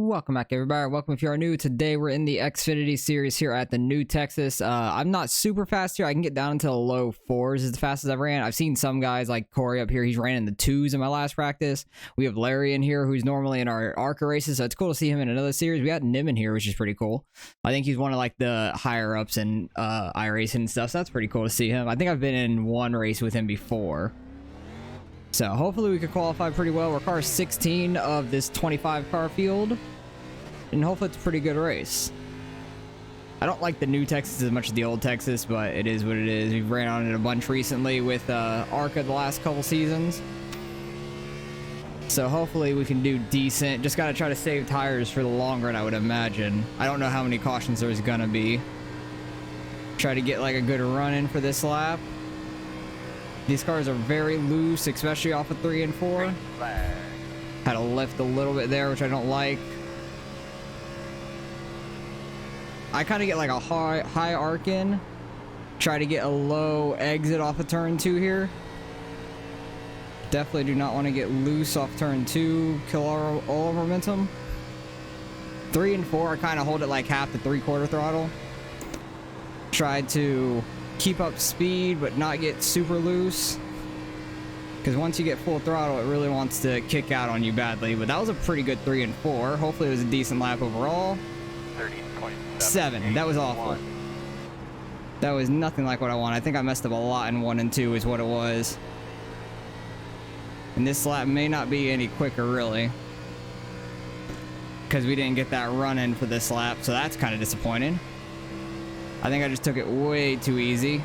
Welcome back, everybody. Welcome if you are new. Today we're in the Xfinity series here at the New Texas. I'm not super fast here. I can get down into the low fours as fast as I've ran. I've seen some guys like Corey up here. He's ran in the twos in my last practice. We have Larry in here who's normally in our ARCA races, so it's cool to see him in another series. We got Nim in here, which is pretty cool. I think he's one of like the higher ups in iRacing and stuff, so that's pretty cool to see him. I think I've been in one race with him before. So hopefully we could qualify pretty well. We're car 16 of this 25 car field. And hopefully it's a pretty good race. I don't like the new Texas as much as the old Texas, but it is what it is. We've ran on it a bunch recently with ARCA the last couple seasons. So hopefully we can do decent. Just got to try to save tires for the long run, I would imagine. I don't know how many cautions there's going to be. Try to get like a good run in for this lap. These cars are very loose, especially off of 3 and 4. Had to lift a little bit there, which I don't like. I kind of get like a high arc in. Try to get a low exit off of turn 2 here. Definitely do not want to get loose off turn 2. Kill all momentum. 3 and 4, I kind of hold it like half to 3/4 throttle. Try to keep up speed but not get super loose, because once you get full throttle it really wants to kick out on you badly. But that was a pretty good 3 and 4. Hopefully it was a decent lap overall. 7. That was awful. That was nothing like what I want. I think I messed up a lot in 1 and 2 is what it was. And this lap may not be any quicker really, because we didn't get that run in for this lap, so that's kind of disappointing. I think I just took it way too easy.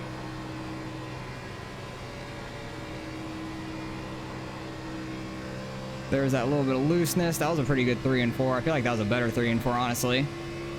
There's that little bit of looseness. That was a pretty good 3 and 4. I feel like that was a better 3 and 4, honestly.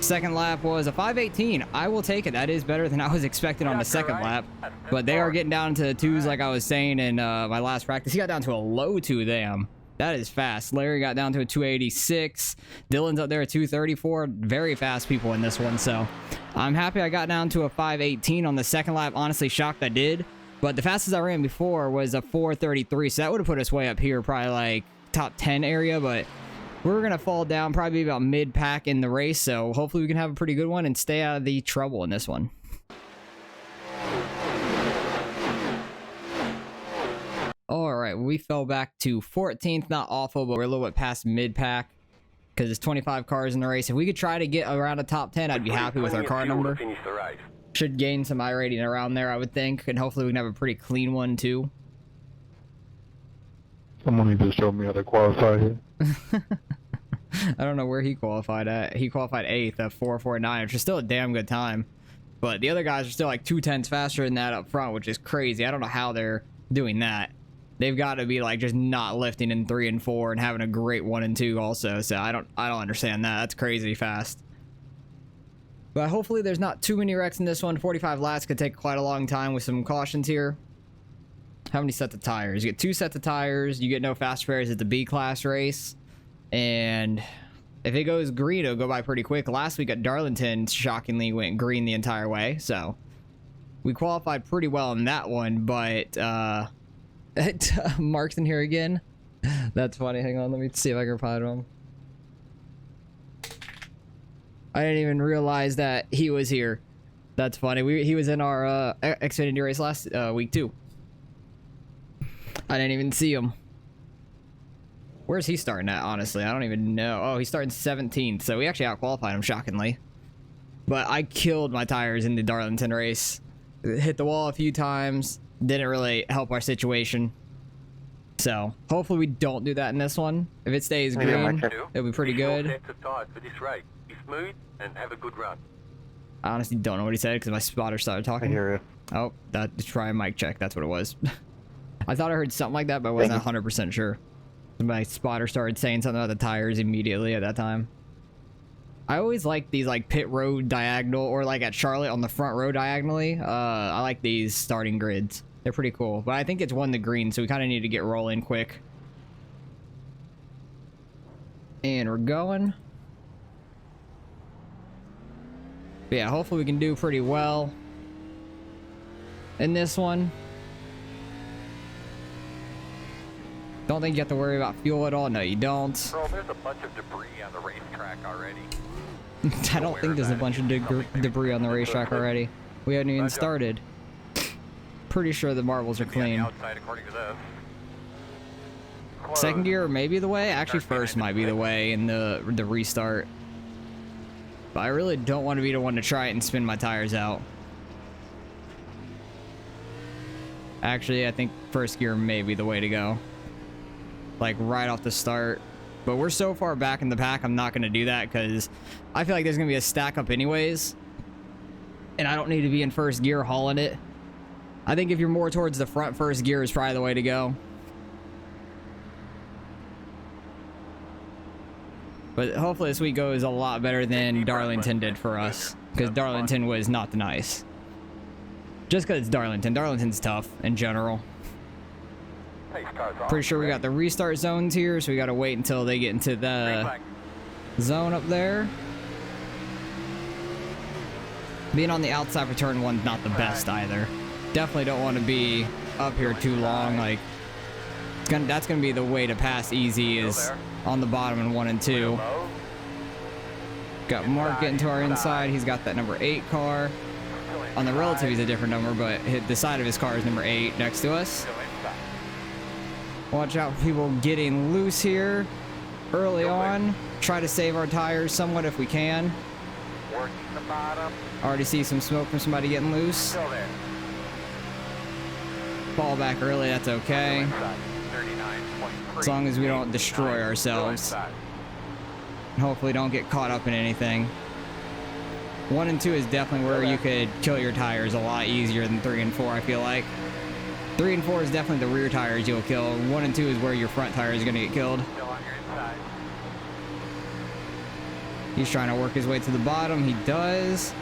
Second lap was a 5:18. I will take it. That is better than I was expecting on the second lap. But they are getting down to the 2s like I was saying in my last practice. He got down to a low 2, damn. That is fast. Larry got down to a 286. Dylan's up there at 234. Very fast people in this one, so I'm happy I got down to a 5:18 on the second lap. Honestly, shocked I did. But the fastest I ran before was a 4:33, so that would have put us way up here, probably like top 10 area. But we're going to fall down probably about mid-pack in the race, so hopefully we can have a pretty good one and stay out of the trouble in this one. Alright, we fell back to 14th. Not awful, but we're a little bit past mid-pack because it's 25 cars in the race. If we could try to get around a top 10, I'd be happy with our car number. Should gain some iRating around there, I would think, and hopefully we can have a pretty clean one too. Someone just showed me how to qualify here. I don't know where he qualified at. He qualified 8th at 4:49, which is still a damn good time. But the other guys are still like 2/10 faster than that up front, which is crazy. I don't know how they're doing that. They've got to be like just not lifting in 3 and 4 and having a great 1 and 2 also. So I don't understand that. That's crazy fast. But hopefully there's not too many wrecks in this one. 45 laps could take quite a long time with some cautions here. How many sets of tires? You get 2 sets of tires. You get no fast fares at the B class race. And if it goes green, it'll go by pretty quick. Last week at Darlington, shockingly went green the entire way. So we qualified pretty well in that one, but Mark's in here again. That's funny. Hang on, let me see if I can reply to him. I didn't even realize that he was here. That's funny. He was in our Xfinity race last week too. I didn't even see him. Where's he starting at, honestly? I don't even know. Oh, he's starting 17th, so we actually outqualified him, shockingly. But I killed my tires in the Darlington race. Hit the wall a few times. Didn't really help our situation. So, hopefully we don't do that in this one. If it stays green, it'll be pretty good. Be smooth and have a good run. I honestly don't know what he said because my spotter started talking. I hear you. Oh, that's try a mic check. That's what it was. I thought I heard something like that, but I wasn't 100% sure. My spotter started saying something about the tires immediately at that time. I always like these like pit road diagonal, or like at Charlotte on the front row diagonally. I like these starting grids. They're pretty cool. But I think it's 1 to green, so we kind of need to get rolling quick. And we're going. But yeah, hopefully we can do pretty well in this one. Don't think you have to worry about fuel at all. No, you don't. Bro, there's a bunch of debris on the racetrack already. I don't think there's a bunch of debris on the racetrack already. We haven't even started. Pretty sure the marbles are clean. Outside, according to this. Second gear may be the way. Actually, first might be the way in the restart. But I really don't want to be the one to try it and spin my tires out. Actually, I think first gear may be the way to go. Like right off the start. But we're so far back in the pack, I'm not going to do that because I feel like there's going to be a stack up anyways. And I don't need to be in first gear hauling it. I think if you're more towards the front, first gear is probably the way to go. But hopefully this week goes a lot better than Darlington did for us. Because Darlington was not the nice. Just because it's Darlington. Darlington's tough in general. Pretty sure we got the restart zones here, so we got to wait until they get into the zone up there. Being on the outside for turn 1's not the best either. Definitely don't want to be up here too long. Like, that's going to be the way to pass easy is on the bottom in 1 and 2. Got Mark getting to our inside. He's got that number 8 car. On the relative, he's a different number, but the side of his car is number 8 next to us. Watch out for people getting loose here early on. Try to save our tires somewhat if we can. Already see some smoke from somebody getting loose. Fall back early, that's okay. As long as we don't destroy ourselves. And hopefully don't get caught up in anything. 1 and 2 is definitely where you could kill your tires a lot easier than 3 and 4, I feel like. 3 and 4 is definitely the rear tires you'll kill. 1 and 2 is where your front tire is going to get killed. He's trying to work his way to the bottom. He does.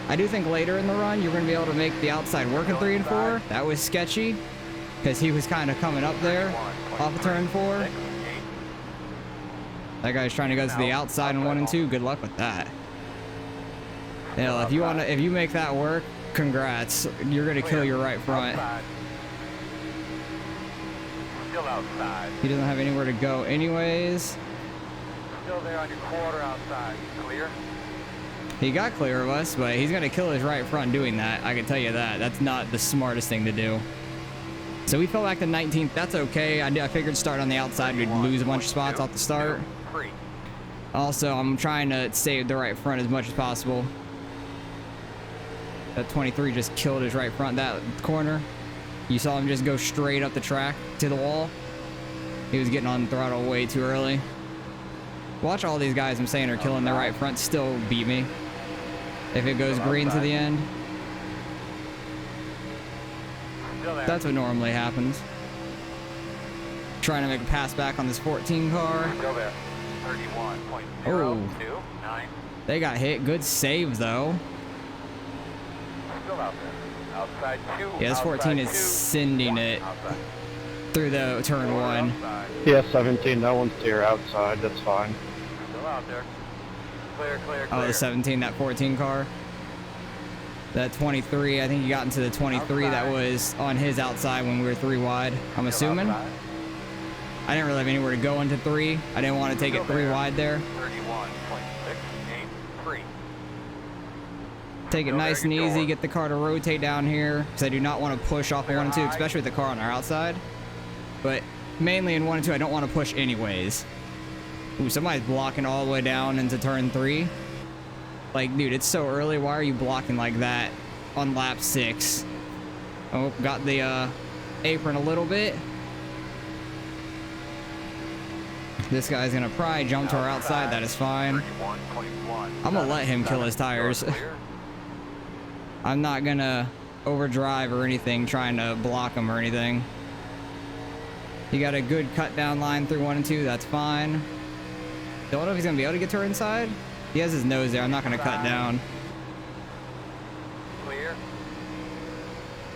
I do think later in the run, you're going to be able to make the outside work in 3 and 4. That was sketchy because he was kind of coming up there off of turn 4. That guy's trying to go to the outside in 1 and 2. Good luck with that. Yeah, if you make that work, congrats. You're gonna kill your right front. Still outside. He doesn't have anywhere to go anyways. Still there on your quarter outside. Clear? He got clear of us, but he's gonna kill his right front doing that. I can tell you that. That's not the smartest thing to do. So we fell back to 19th. That's okay. I figured start on the outside, we'd lose a bunch of spots off the start. Also, I'm trying to save the right front as much as possible. That 23 just killed his right front, that corner. You saw him just go straight up the track to the wall. He was getting on the throttle way too early. Watch all these guys I'm saying are killing their right front still beat me. If it goes green to the end. That's what normally happens. Trying to make a pass back on this 14 car. Oh, they got hit. Good save though. Yeah, this 14 is sending it through the turn 1. Yeah, 17, that one's to your outside, that's fine. Still out there. Clear, clear, clear. Oh, the 17, that 14 car. That 23, I think he got into the 23 that was on his outside when we were 3 wide, I'm assuming. I didn't really have anywhere to go into 3. I didn't want to take it 3 wide there. 31.683. Take it nice and easy, get the car to rotate down here, because I do not want to push off of 1 and 2, especially with the car on our outside. But mainly in 1 and 2, I don't want to push anyways. Ooh, somebody's blocking all the way down into turn 3. Like, dude, it's so early. Why are you blocking like that on lap 6? Oh, got the apron a little bit. This guy's going to probably jump to our outside. That is fine. I'm going to let him kill his tires. I'm not going to overdrive or anything trying to block him or anything. He got a good cut down line through 1 and 2. That's fine. Don't know if he's going to be able to get to our inside. He has his nose there. I'm not going to cut down. Clear.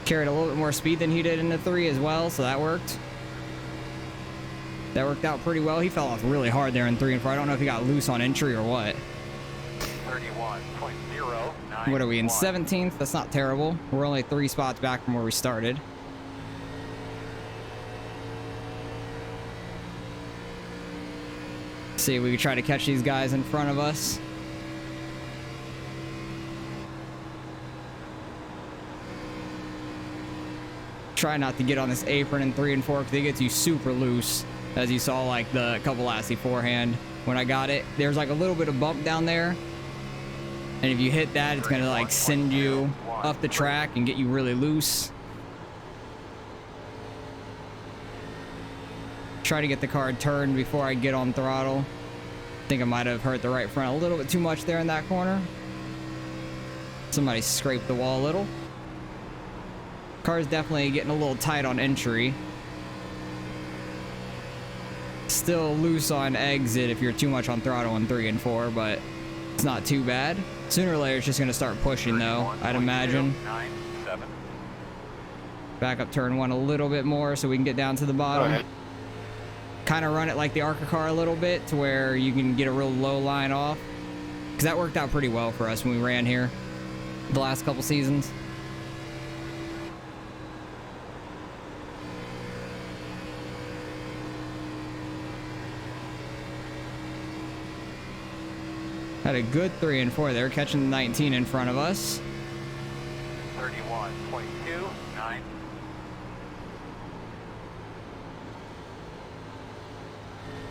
Carried a little bit more speed than he did in the 3 as well, so that worked. That worked out pretty well. He fell off really hard there in 3 and 4. I don't know if he got loose on entry or what. 31.091. What are we in 17th? That's not terrible. We're only 3 spots back from where we started. See if we can try to catch these guys in front of us. Try not to get on this apron in 3 and 4 because it gets you super loose, as you saw like the couple laps beforehand. When I got it, there's like a little bit of bump down there, and if you hit that, it's gonna like send you up the track and get you really loose. Try to get the car turned before I get on throttle. I think I might have hurt the right front a little bit too much there in that corner. Somebody scraped the wall a little. Car's definitely getting a little tight on entry. Still loose on exit if you're too much on throttle in 3 and 4, but it's not too bad. Sooner or later, it's just going to start pushing, though, I'd imagine. Back up turn 1 a little bit more so we can get down to the bottom. Kind of run it like the ARCA car a little bit to where you can get a real low line off. Because that worked out pretty well for us when we ran here the last couple seasons. Had a good 3 and 4 there, catching the 19 in front of us. 31.29.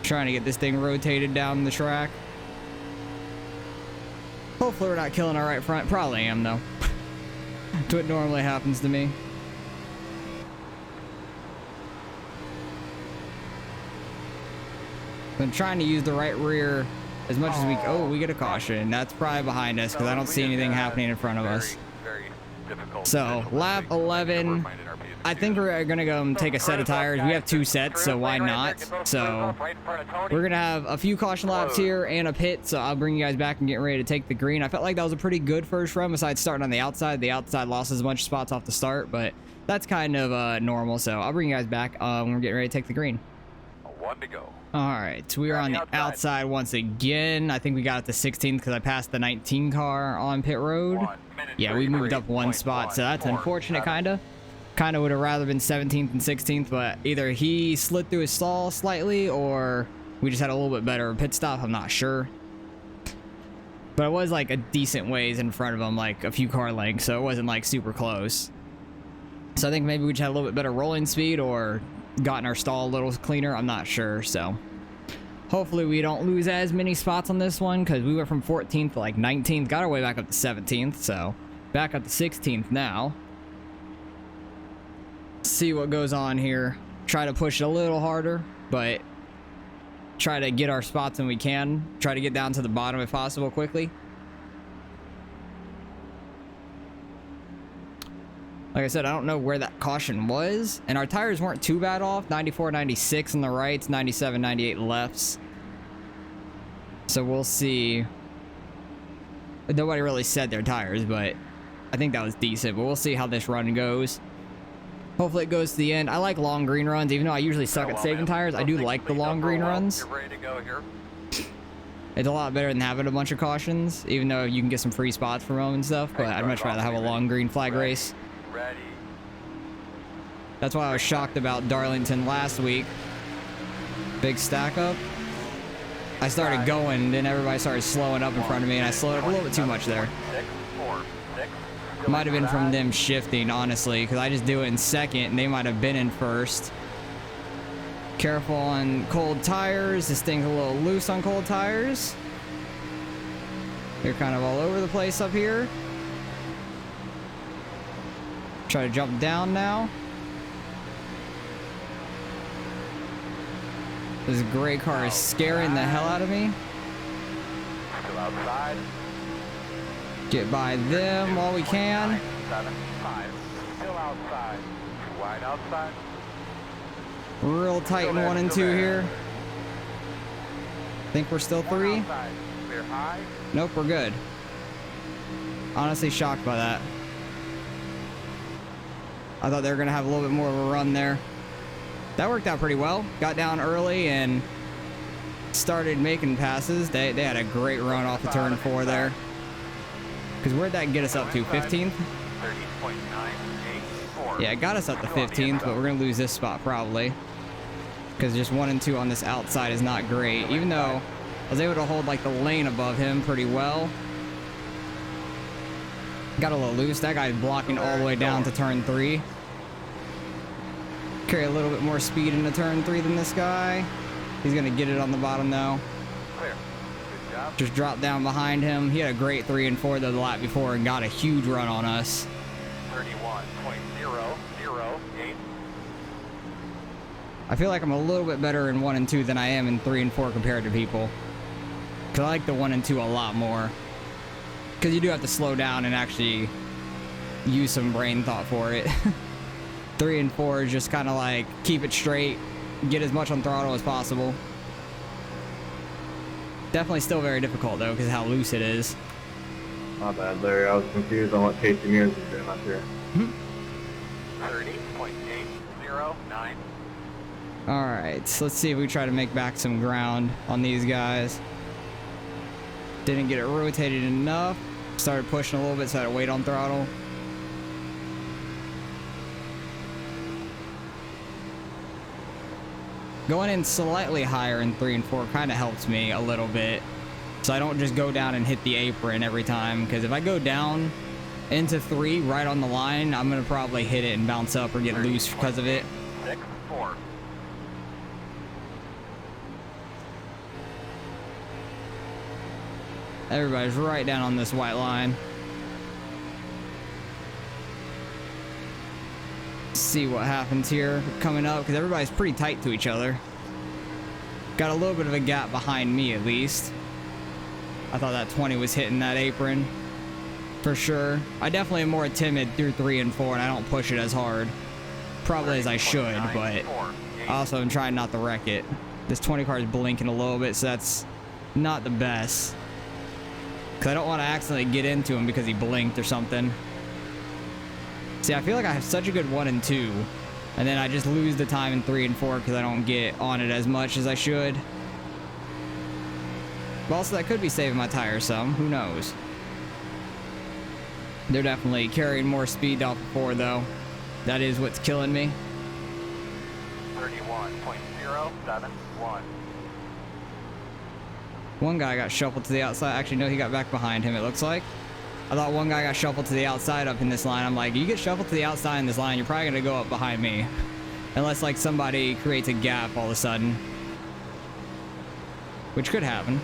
Trying to get this thing rotated down the track. Hopefully we're not killing our right front. Probably am, though. That's what normally happens to me. I'm trying to use the right rear as much as we... Oh, we get a caution. That's probably behind us because I don't see anything happening in front of us. So, lap 11... I think we're gonna go take a set of tires. We have 2 sets, so why not? So we're gonna have a few caution laps here and a pit, so I'll bring you guys back and get ready to take the green. I felt like that was a pretty good first run besides starting on the outside. The outside lost as much spots off the start, but that's kind of normal, so I'll bring you guys back when we're getting ready to take the green. 1 to go. Alright, so we are on the outside once again. I think we got it to 16th because I passed the 19 car on pit road. Yeah, we moved up 1 spot, so that's unfortunate, kinda. Kind of would have rather been 17th and 16th, but either he slid through his stall slightly or we just had a little bit better pit stop. I'm not sure. But it was like a decent ways in front of him, like a few car lengths, so it wasn't like super close. So I think maybe we just had a little bit better rolling speed or gotten our stall a little cleaner. I'm not sure, so hopefully we don't lose as many spots on this one because we went from 14th to like 19th, got our way back up to 17th, so back up to 16th now. See what goes on here. Try to push it a little harder, but try to get our spots when we can. Try to get down to the bottom if possible quickly. Like I said, I don't know where that caution was, and our tires weren't too bad off. 94, 96 on the rights, 97, 98 lefts. So we'll see. Nobody really said their tires, but I think that was decent. But we'll see how this run goes. Hopefully it goes to the end. I like long green runs, even though I usually suck at saving tires. I do like the long green runs. It's a lot better than having a bunch of cautions, even though you can get some free spots from them and stuff, but I'd much rather have a long green flag race. That's why I was shocked about Darlington last week. Big stack up. I started going, then everybody started slowing up in front of me, and I slowed up a little bit too much there. Might have been from them shifting, honestly, because I just do it in second and they might have been in first. Careful on cold tires. This thing's a little loose on cold tires. They're kind of all over the place up here. Try to jump down now. This gray car is scaring the hell out of me. Still outside. Get by them while we can. 7, 5. Still outside. Wide outside. Real tight in 1 and 2 here. Think we're still 3? Clear high. Nope, we're good. Honestly shocked by that. I thought they were going to have a little bit more of a run there. That worked out pretty well. Got down early and started making passes. They had a great run off the turn 4 there. Because where'd that get us up to? 15th? 30.984. Yeah, it got us up to 15th, but we're going to lose this spot probably. Because just 1 and 2 on this outside is not great. Even though was able to hold like the lane above him pretty well. Got a little loose. That guy's blocking all the way down to turn 3. Carry a little bit more speed into turn 3 than this guy. He's gonna get it on the bottom though. Clear. Good job. Just dropped down behind him. He had a great 3 and 4 the lap before and got a huge run on us. 31.008. I feel like I'm a little bit better in 1 and 2 than I am in 3 and 4 compared to people. Cause I like the 1 and 2 a lot more. Cause you do have to slow down and actually use some brain thought for it. 3 and 4 is just kind of like keep it straight, get as much on throttle as possible. Definitely still very difficult though, because how loose it is. My bad, Larry. I was confused on what Casey Mears was doing up here. 30.809. All right, so let's see if we try to make back some ground on these guys. Didn't get it rotated enough. Started pushing a little bit, so I had to wait on throttle. Going in slightly higher in 3 and 4 kind of helps me a little bit. So I don't just go down and hit the apron every time. Because if I go down into 3 right on the line, I'm going to probably hit it and bounce up or get loose because of it. 6-4. Everybody's right down on this white line. See what happens here coming up because everybody's pretty tight to each other. Got a little bit of a gap behind me at least. I thought that 20 was hitting that apron for sure. I definitely am more timid through 3 and 4 and I don't push it as hard probably as I should, but I also am trying not to wreck it. This 20 car is blinking a little bit, so that's not the best. Because I don't want to accidentally get into him because he blinked or something. See, I feel like I have such a good 1 and 2. And then I just lose the time in 3 and 4 because I don't get on it as much as I should. But also, that could be saving my tires some. Who knows? They're definitely carrying more speed off of 4, though. That is what's killing me. 31.071. One guy got shuffled to the outside. Actually, no, he got back behind him, it looks like. I thought one guy got shuffled to the outside up in this line. I'm like, you get shuffled to the outside in this line, you're probably going to go up behind me. Unless, like, somebody creates a gap all of a sudden. Which could happen.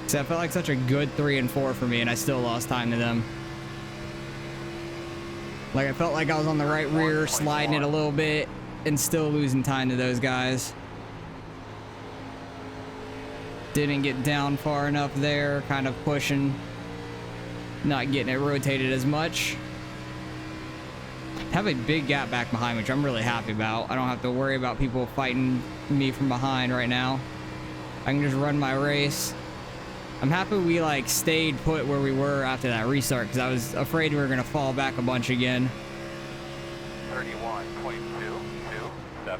See, I felt like such a good 3 and 4 for me, and I still lost time to them. Like, I felt like I was on the right rear, sliding it a little bit, and still losing time to those guys. Didn't get down far enough there, kind of pushing, not getting it rotated as much. Have a big gap back behind me, which I'm really happy about. I don't have to worry about people fighting me from behind right now. I can just run my race. I'm happy we like stayed put where we were after that restart because I was afraid we were going to fall back a bunch again. 31.227.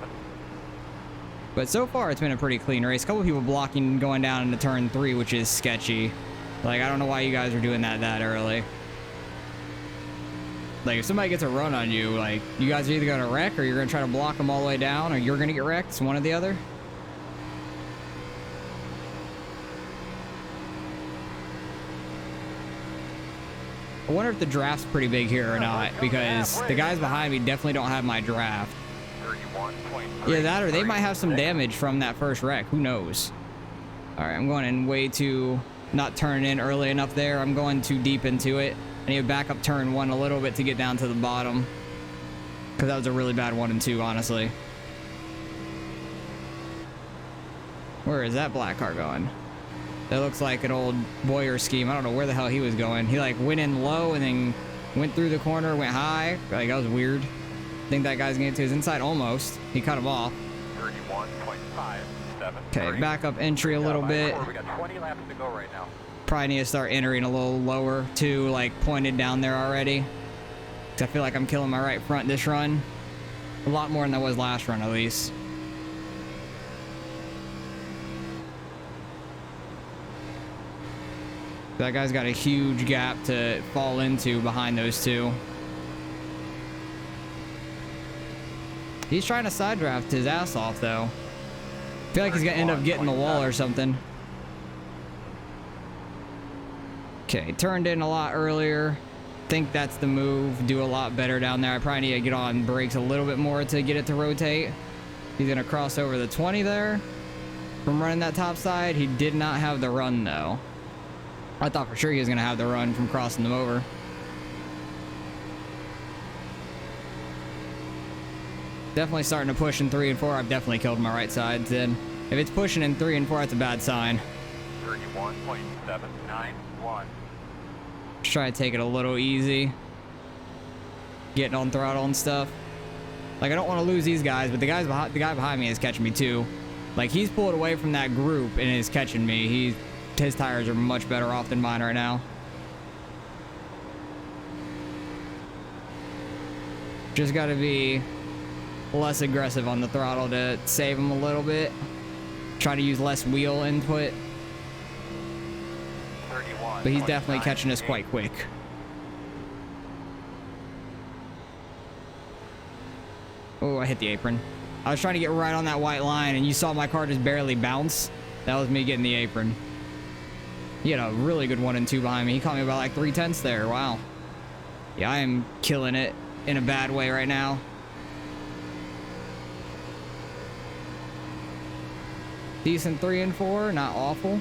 But so far, it's been a pretty clean race. A couple people blocking going down into turn 3, which is sketchy. Like, I don't know why you guys are doing that early. Like, if somebody gets a run on you, like, you guys are either going to wreck or you're going to try to block them all the way down or you're going to get wrecked. It's one or the other. I wonder if the draft's pretty big here or not, because the guys behind me definitely don't have my draft. 31.3. Yeah, that or they might have some damage from that first wreck. Who knows? All right, I'm going in way too, not turning in early enough there. I'm going too deep into it. I need to back up turn 1 a little bit to get down to the bottom, because that was a really bad 1 and 2, honestly. Where is that black car going? That looks like an old Boyer scheme. I don't know where the hell he was going. He like went in low and then went through the corner, went high. Like, that was weird. I think that guy's getting to his inside almost. He cut him off. 31.573. Okay, back up entry a little bit. We got 20 laps to go right now. Probably need to start entering a little lower too, like pointed down there already. 'Cause I feel like I'm killing my right front this run. A lot more than I was last run at least. That guy's got a huge gap to fall into behind those two. He's trying to side draft his ass off, though. I feel like he's gonna end up getting the wall or something. Okay, turned in a lot earlier. Think that's the move. Do a lot better down there. I probably need to get on brakes a little bit more to get it to rotate. He's gonna cross over the 20 there from running that top side. He did not have the run, though. I thought for sure he was gonna have the run from crossing them over. Definitely starting to push in 3 and 4. I've definitely killed my right sides then. If it's pushing in 3 and 4, that's a bad sign. 31.791. Just try to take it a little easy. Getting on throttle and stuff. Like, I don't want to lose these guys, but the guy behind me is catching me too. Like, he's pulled away from that group and is catching me. His tires are much better off than mine right now. Just got to be less aggressive on the throttle to save him a little bit. Try to use less wheel input. But he's definitely catching us quite quick. Oh, I hit the apron. I was trying to get right on that white line, and you saw my car just barely bounce. That was me getting the apron. He had a really good 1 and 2 behind me. He caught me about like 3/10 there. Wow. Yeah, I am killing it in a bad way right now. Decent 3 and 4, not awful.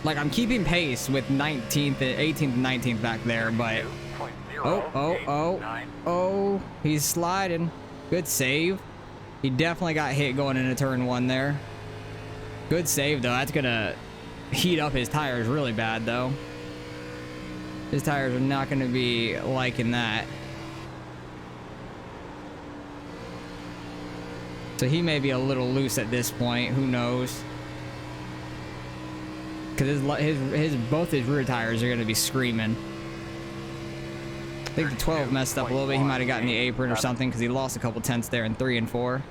Like, I'm keeping pace with 19th, 18th, and 19th back there, but... Oh, he's sliding. Good save. He definitely got hit going into turn 1 there. Good save, though. That's gonna heat up his tires really bad, though. His tires are not gonna be liking that. So he may be a little loose at this point. Who knows? Because both his rear tires are going to be screaming. I think the 12 messed up a little bit. He might have gotten the apron or something because he lost a couple tenths there in 3 and 4.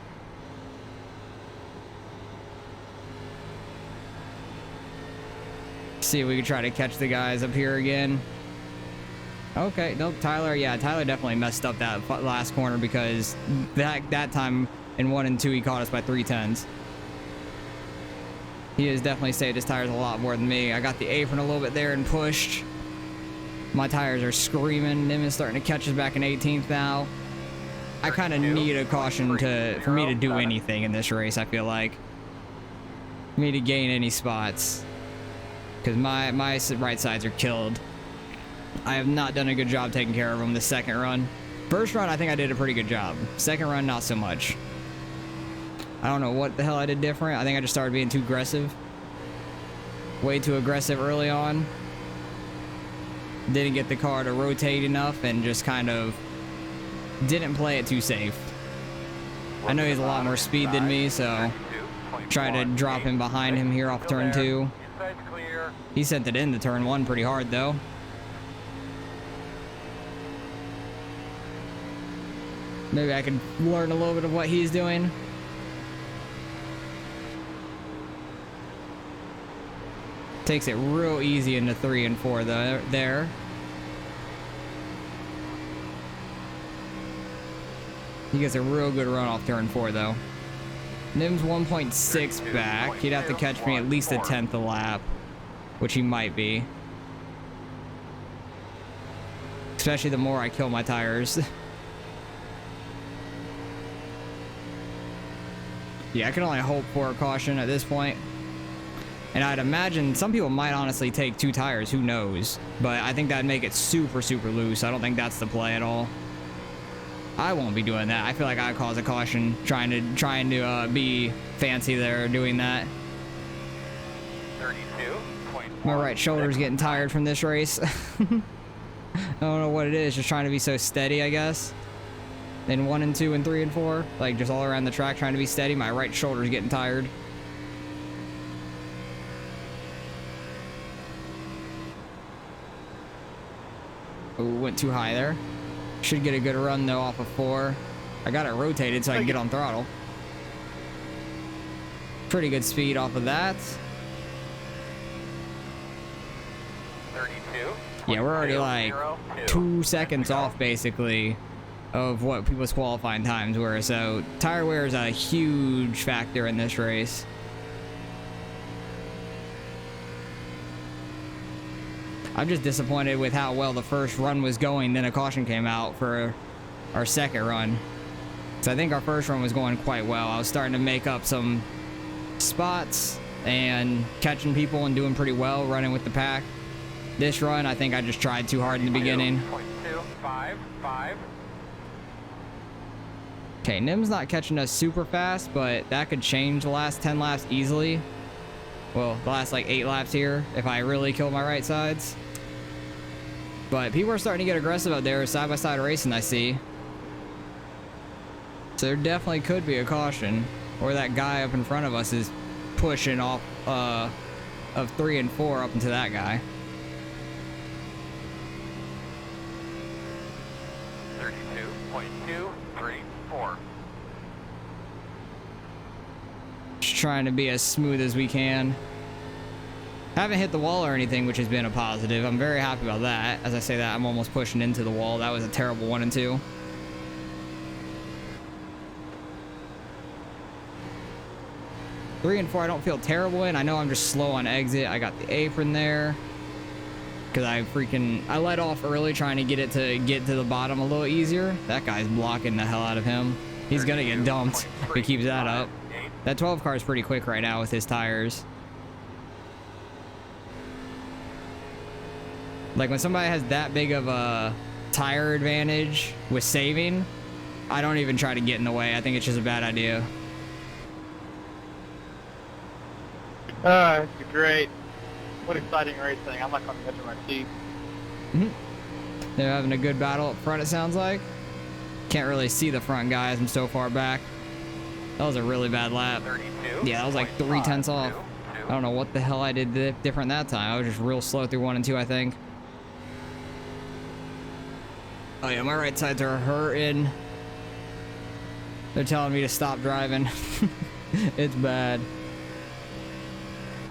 See if we can try to catch the guys up here again. Okay, nope, Tyler. Yeah, Tyler definitely messed up that last corner because that time in 1 and 2 he caught us by 3/10. He has definitely saved his tires a lot more than me. I got the apron a little bit there and pushed. My tires are screaming. Nim is starting to catch us back in 18th now. I kind of need a caution for me to do anything in this race, I feel like. For me to gain any spots. Because my right sides are killed. I have not done a good job taking care of them the second run. First run, I think I did a pretty good job. Second run, not so much. I don't know what the hell I did different. I think I just started being too aggressive. Way too aggressive early on. Didn't get the car to rotate enough and just kind of didn't play it too safe. I know he has a lot more speed than me, so try to drop him behind him here off turn 2. He sent it into turn 1 pretty hard, though. Maybe I could learn a little bit of what he's doing. Takes it real easy into 3 and 4 though. There. He gets a real good run off turn 4 though. Nim's 1.6 back. He'd have to catch me at least a 10th a lap, which he might be. Especially the more I kill my tires. Yeah, I can only hope for a caution at this point. And I'd imagine some people might honestly take 2 tires, who knows. But I think that'd make it super, super loose. I don't think that's the play at all. I won't be doing that. I feel like I'd cause a caution trying to be fancy there doing that. 32. My right shoulder's getting tired from this race. I don't know what it is, just trying to be so steady, I guess. In 1 and 2 and 3 and 4, like just all around the track trying to be steady. My right shoulder's getting tired. Oh, went too high there. Should get a good run though off of 4. I got it rotated so I can get on throttle. Pretty good speed off of that. 32. Yeah, we're already like 2 seconds off basically of what people's qualifying times were. So tire wear is a huge factor in this race. I'm just disappointed with how well the first run was going. Then a caution came out for our second run. So I think our first run was going quite well. I was starting to make up some spots and catching people and doing pretty well, running with the pack. This run, I think I just tried too hard in the beginning. 0.255. Okay, Nim's not catching us super fast, but that could change the last 10 laps easily. Well, the last like 8 laps here, if I really kill my right sides. But people are starting to get aggressive out there, side-by-side racing, I see. So there definitely could be a caution. Or that guy up in front of us is pushing off of 3 and 4 up into that guy. 32.234. Just trying to be as smooth as we can. Haven't hit the wall or anything, which has been a positive. I'm very happy about that. As I say that, I'm almost pushing into the wall. That was a terrible 1 and 2. Three and 4, I don't feel terrible in. I know I'm just slow on exit. I got the apron there. Because I let off early trying to get to the bottom a little easier. That guy's blocking the hell out of him. He's going to get dumped if he keeps that up. That 12 car is pretty quick right now with his tires. Like when somebody has that big of a tire advantage with saving, I don't even try to get in the way. I think it's just a bad idea. It's great. What exciting racing. I'm like on the edge of my seat. They're having a good battle up front, it sounds like. Can't really see the front guys. I'm so far back. That was a really bad lap. 32. Yeah, that was like 0.3 off. I don't know what the hell I did different that time. I was just real slow through 1 and 2, I think. Oh yeah, my right sides are hurting. They're telling me to stop driving. It's bad.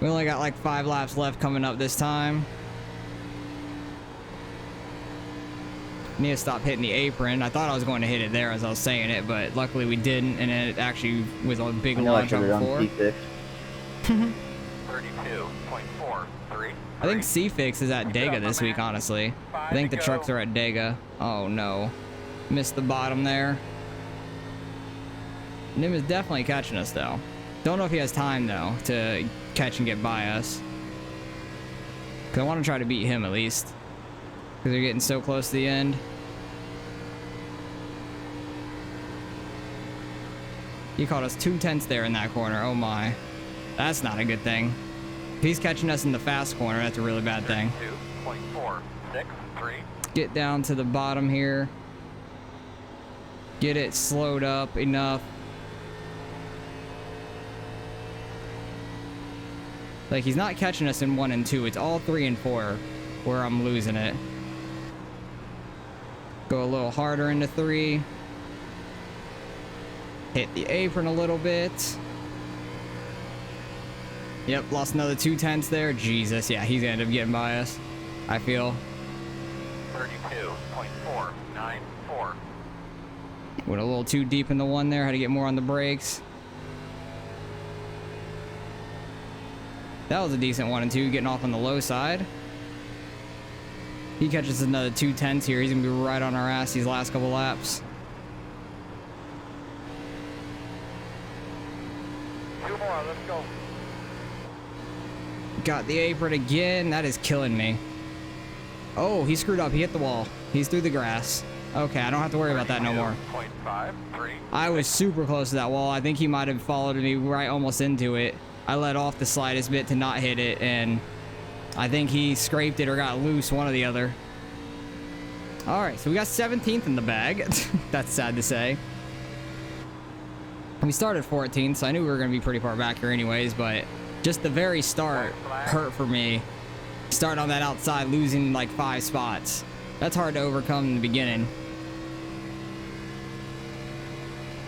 We only got like 5 laps left coming up this time. Need to stop hitting the apron. I thought I was going to hit it there as I was saying it, but luckily we didn't, and it actually was a big launch on 4. 32.43. I think C-Fix is at Dega this week, honestly. I think the trucks are at Dega. Oh no. Missed the bottom there. Nim is definitely catching us though. Don't know if he has time though to catch and get by us. Cause I want to try to beat him at least. Cause they're getting so close to the end. He caught us 2/10 there in that corner. Oh my. That's not a good thing. If he's catching us in the fast corner, that's a really bad thing. 2.463. Get down to the bottom here. Get it slowed up enough. Like, he's not catching us in 1 and 2. It's all 3 and 4 where I'm losing it. Go a little harder into 3. Hit the apron a little bit. Yep, lost another 2/10 there. Jesus, yeah, he's gonna end up getting by us, I feel. 32.494. Went a little too deep in the 1 there. Had to get more on the brakes. That was a decent 1 and 2, getting off on the low side. He catches another 2/10 here. He's gonna be right on our ass these last couple laps. 2 more, let's go. Got the apron again. That is killing me. Oh, he screwed up. He hit the wall. He's through the grass. Okay, I don't have to worry about that no more. 0.53. I was super close to that wall. I think he might have followed me right almost into it. I let off the slightest bit to not hit it, and I think he scraped it or got loose, one or the other. All right, so we got 17th in the bag. That's sad to say. We started 14th, so I knew we were going to be pretty far back here anyways, but just the very start hurt for me. Starting on that outside, losing like 5 spots. That's hard to overcome in the beginning.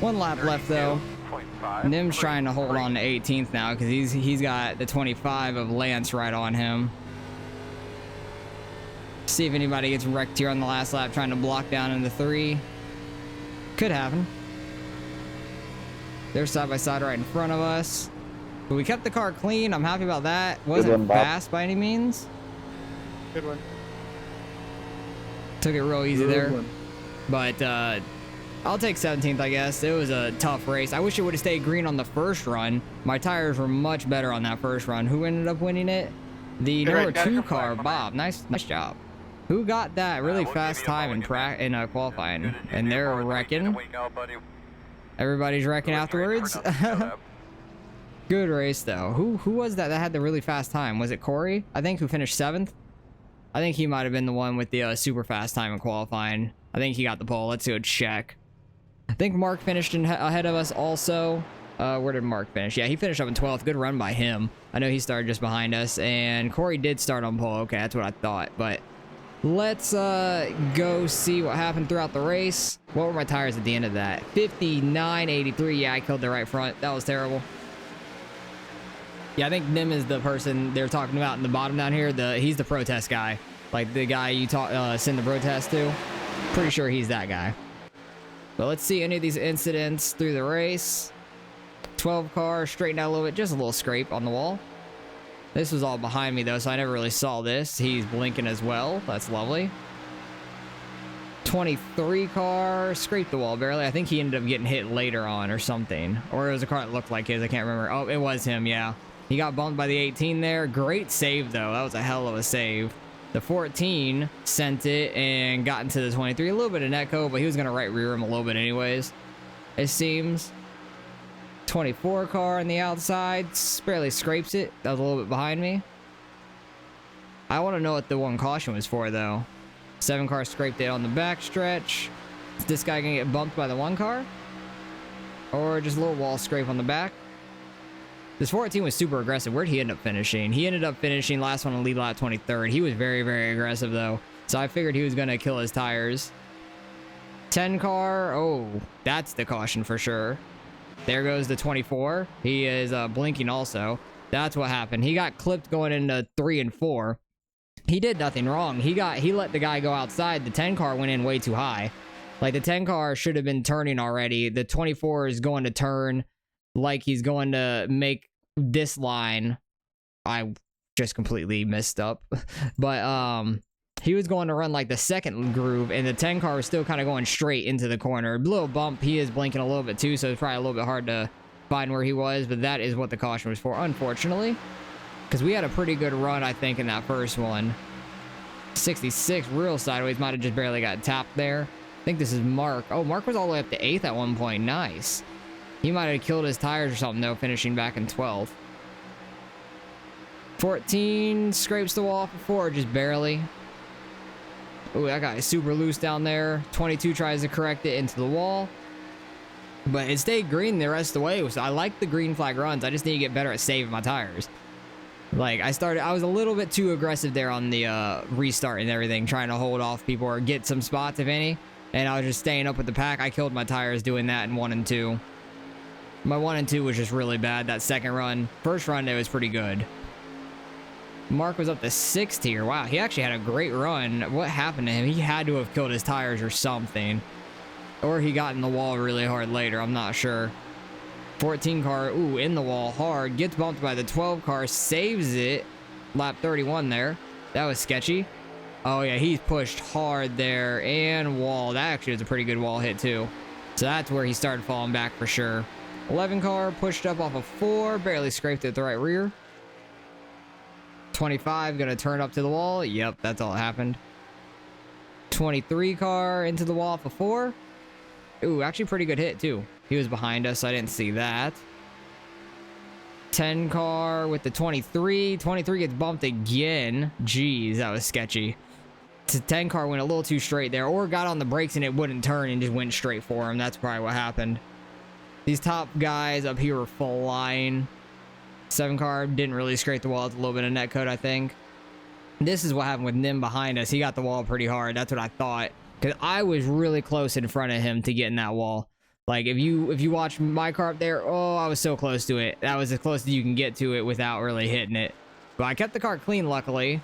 1 lap left though. Nim's trying to hold on to 18th now because he's got the 25 of Lance right on him. See if anybody gets wrecked here on the last lap trying to block down in the 3. Could happen. They're side by side right in front of us. But we kept the car clean. I'm happy about that. Wasn't one, Bob. fast by any means. Good one. Took it real easy there. But I'll take 17th, I guess. It was a tough race. I wish it would have stayed green on the first run. My tires were much better on that first run. Who ended up winning it? The number 2 car, Bob. Nice job. Who got that really fast time in qualifying? And they're wrecking. Everybody's wrecking afterwards. Good race though. Who was that had the really fast time? Was it Corey? I think, who finished 7th. I think he might have been the one with the super fast time in qualifying. I think he got the pole. Let's go check. I think Mark finished ahead of us also. Where did Mark finish? Yeah, he finished up in 12th. Good run by him. I know he started just behind us, and Corey did start on pole. Okay, that's what I thought. But let's go see what happened throughout the race. What were my tires at the end of that? 59.83. Yeah, I killed the right front. That was terrible. Yeah, I think Nim is the person they're talking about in the bottom down here. He's the protest guy. Like the guy you send the protest to. Pretty sure he's that guy. But let's see any of these incidents through the race. 12 car, straightened out a little bit. Just a little scrape on the wall. This was all behind me though, so I never really saw this. He's blinking as well. That's lovely. 23 car, scraped the wall barely. I think he ended up getting hit later on or something. Or it was a car that looked like his. I can't remember. Oh, it was him, yeah. He got bumped by the 18 there. Great save though. That was a hell of a save. The 14 sent it and got into the 23. A little bit of netco, but he was going to right rear him a little bit anyways, it seems. 24 car on the outside. Barely scrapes it. That was a little bit behind me. I want to know what the one caution was for, though. 7 car scraped it on the back stretch. Is this guy going to get bumped by the 1 car? Or just a little wall scrape on the back? This 14 was super aggressive. Where'd he end up finishing? He ended up finishing last one on lead lap 23rd. He was very, very aggressive, though. So I figured he was going to kill his tires. 10 car. Oh, that's the caution for sure. There goes the 24. He is blinking also. That's what happened. He got clipped going into 3 and 4. He did nothing wrong. He let the guy go outside. The 10 car went in way too high. Like the 10 car should have been turning already. The 24 is going to turn like he's going to make this line. I just completely messed up. But he was going to run like the second groove, and the 10 car was still kind of going straight into the corner. A little bump. He is blinking a little bit too, so it's probably a little bit hard to find where he was, but that is what the caution was for, unfortunately. Because we had a pretty good run, I think, in that first one. 66 real sideways. Might have just barely got tapped there. I think this is Mark. Oh, Mark was all the way up to 8th at one point. Nice. He might have killed his tires or something, though, finishing back in 12th. 14 scrapes the wall for 4, just barely. Oh, that guy is super loose down there. 22 tries to correct it into the wall. But it stayed green the rest of the way. So I like the green flag runs. I just need to get better at saving my tires. Like, I was a little bit too aggressive there on the restart and everything, trying to hold off people or get some spots, if any. And I was just staying up with the pack. I killed my tires doing that in 1 and 2. My 1 and 2 was just really bad that second run. First run, it was pretty good. Mark was up to 6th here. Wow, he actually had a great run. What happened to him? He had to have killed his tires or something. Or he got in the wall really hard later. I'm not sure. 14 car, ooh, in the wall hard. Gets bumped by the 12 car. Saves it. Lap 31 there. That was sketchy. Oh, yeah, he's pushed hard there. And wall. That actually was a pretty good wall hit, too. So that's where he started falling back for sure. 11 car pushed up off of 4. Barely scraped it at the right rear. 25 gonna turn up to the wall. Yep, that's all that happened. 23 car into the wall for 4. Ooh, actually pretty good hit too. He was behind us, so I didn't see that. 10 car with the 23. 23 gets bumped again. Jeez, that was sketchy. 10 car went a little too straight there, or got on the brakes and it wouldn't turn and just went straight for him. That's probably what happened. These top guys up here were flying. 7 car didn't really scrape the wall. It's a little bit of net code, I think. This is what happened with Nim behind us. He got the wall pretty hard. That's what I thought. Because I was really close in front of him to get in that wall. Like, if you watch my car up there, oh, I was so close to it. That was as close as you can get to it without really hitting it. But I kept the car clean, luckily.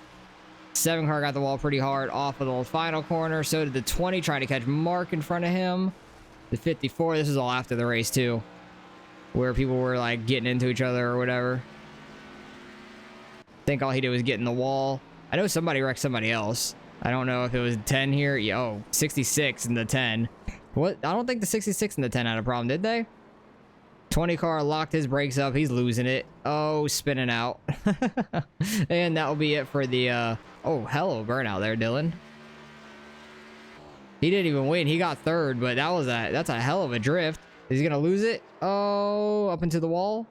7 car got the wall pretty hard off of the final corner. So did the 20, trying to catch Mark in front of him. The 54, this is all after the race too, where people were like getting into each other or whatever. I think all he did was get in the wall. I know somebody wrecked somebody else. I don't know if it was 10 here. Yo, 66 in the 10. What? I don't think the 66 and the 10 had a problem, did they? 20 car locked his brakes up. He's losing it. Oh, spinning out. And that will be it for the, oh, hello, burnout there, Dylan. He didn't even win. He got third, but that's a hell of a drift. Is he going to lose it? Oh, up into the wall.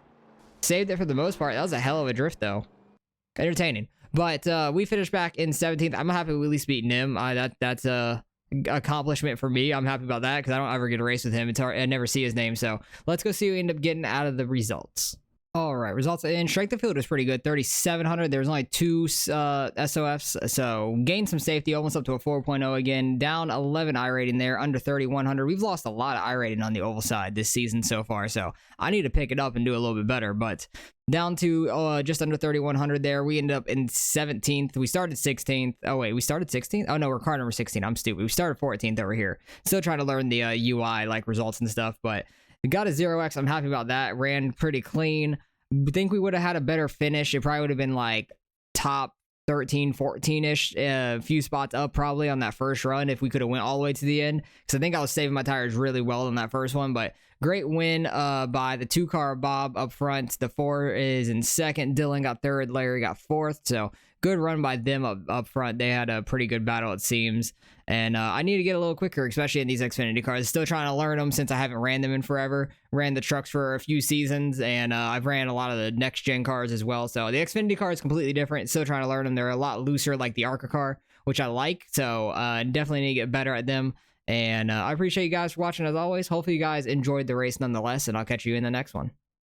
Saved it for the most part. That was a hell of a drift, though. Entertaining. But we finished back in 17th. I'm happy we at least beat him. That's a accomplishment for me. I'm happy about that because I don't ever get a race with him. It's hard, I never see his name. So let's go see who we end up getting out of the results. All right, results in strength of field was pretty good. 3,700. There was only 2 SOFs, so gained some safety, almost up to a 4.0 again. Down 11 I rating there, under 3,100. We've lost a lot of I rating on the oval side this season so far, so I need to pick it up and do a little bit better. But down to just under 3,100 there. We ended up in 17th. We started 16th. Oh wait, we started 16th. Oh no, we're car number 16. I'm stupid. We started 14th over here. Still trying to learn the UI like results and stuff, but we got a 0x. I'm happy about that. Ran pretty clean. Think we would have had a better finish. It probably would have been like top 13, 14-ish, a few spots up probably on that first run if we could have went all the way to the end. Because I think I was saving my tires really well on that first one. But great win by the 2-car Bob up front. The 4 is in second. Dylan got third. Larry got fourth. So good run by them up front. They had a pretty good battle, it seems. And I need to get a little quicker, especially in these Xfinity cars. Still trying to learn them since I haven't ran them in forever. Ran the trucks for a few seasons, and I've ran a lot of the next-gen cars as well. So the Xfinity car is completely different. Still trying to learn them. They're a lot looser like the ARCA car, which I like. So definitely need to get better at them. And I appreciate you guys for watching as always. Hopefully you guys enjoyed the race nonetheless, and I'll catch you in the next one.